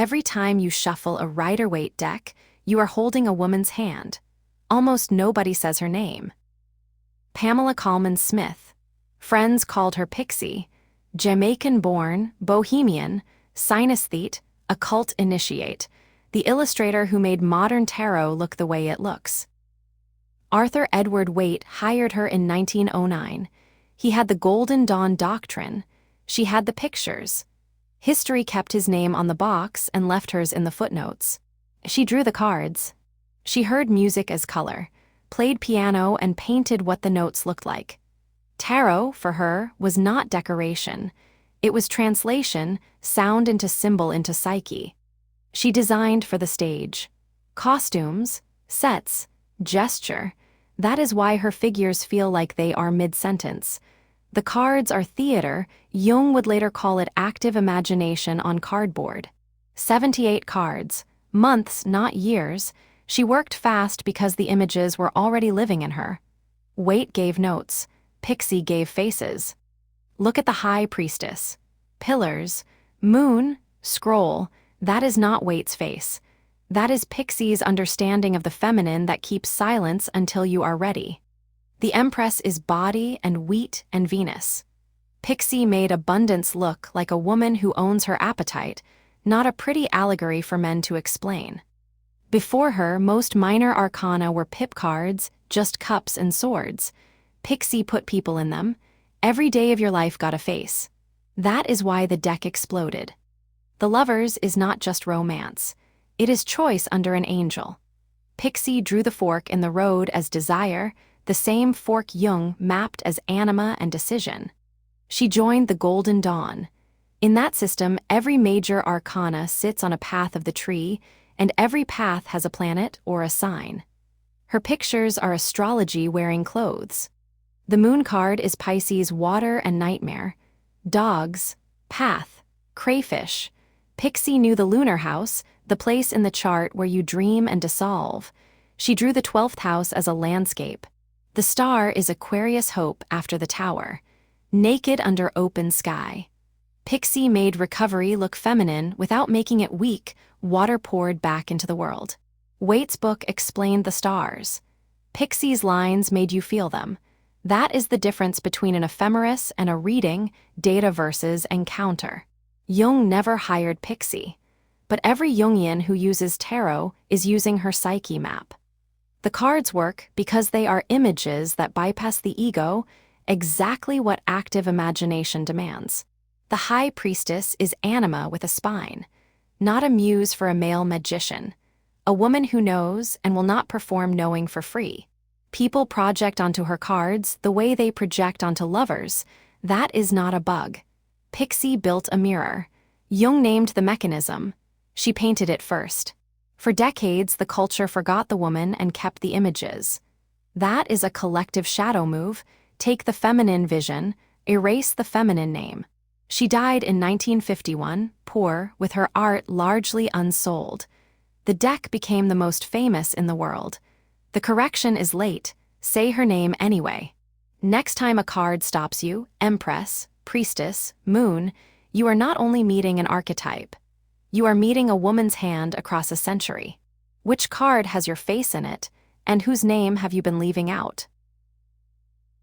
Every time you shuffle a Rider-Waite deck, you are holding a woman's hand. Almost nobody says her name. Pamela Colman Smith. Friends called her Pixie. Jamaican-born, bohemian, synesthete, occult initiate, the illustrator who made modern tarot look the way it looks. Arthur Edward Waite hired her in 1909. He had the Golden Dawn doctrine. She had the pictures. History kept his name on the box and left hers in the footnotes. She drew the cards. She heard music as color, played piano and painted what the notes looked like. Tarot, for her, was not decoration. It was translation, sound into symbol into psyche. She designed for the stage. Costumes, sets, gesture. That is why her figures feel like they are mid-sentence. The cards are theater. Jung would later call it active imagination on cardboard. 78 cards. Months, not years. She worked fast because the images were already living in her. Waite gave notes. Pixie gave faces. Look at the High Priestess. Pillars, moon, scroll. That is not Waite's face. That is Pixie's understanding of the feminine that keeps silence until you are ready. The Empress is body and wheat and Venus. Pixie made abundance look like a woman who owns her appetite, not a pretty allegory for men to explain. Before her, most minor arcana were pip cards, just cups and swords. Pixie put people in them. Every day of your life got a face. That is why the deck exploded. The Lovers is not just romance. It is choice under an angel. Pixie drew the fork in the road as desire, the same fork Jung mapped as anima and decision. She joined the Golden Dawn. In that system, every major arcana sits on a path of the tree, and every path has a planet or a sign. Her pictures are astrology wearing clothes. The moon card is Pisces water and nightmare. Dogs, path, crayfish. Pixie knew the lunar house, the place in the chart where you dream and dissolve. She drew the 12th house as a landscape. The star is Aquarius hope after the tower. Naked under open sky. Pixie made recovery look feminine without making it weak, water poured back into the world. Waite's book explained the stars. Pixie's lines made you feel them. That is the difference between an ephemeris and a reading, data versus encounter. Jung never hired Pixie, but every Jungian who uses tarot is using her psyche map. The cards work because they are images that bypass the ego, exactly what active imagination demands. The High Priestess is anima with a spine, not a muse for a male magician, a woman who knows and will not perform knowing for free. People project onto her cards the way they project onto lovers. That is not a bug. Pixie built a mirror. Jung named the mechanism. She painted it first. For decades, the culture forgot the woman and kept the images. That is a collective shadow move. Take the feminine vision, erase the feminine name. She died in 1951, poor, with her art largely unsold. The deck became the most famous in the world. The correction is late. Say her name anyway. Next time a card stops you, Empress, Priestess, Moon, you are not only meeting an archetype. You are meeting a woman's hand across a century. Which card has your face in it, and whose name have you been leaving out?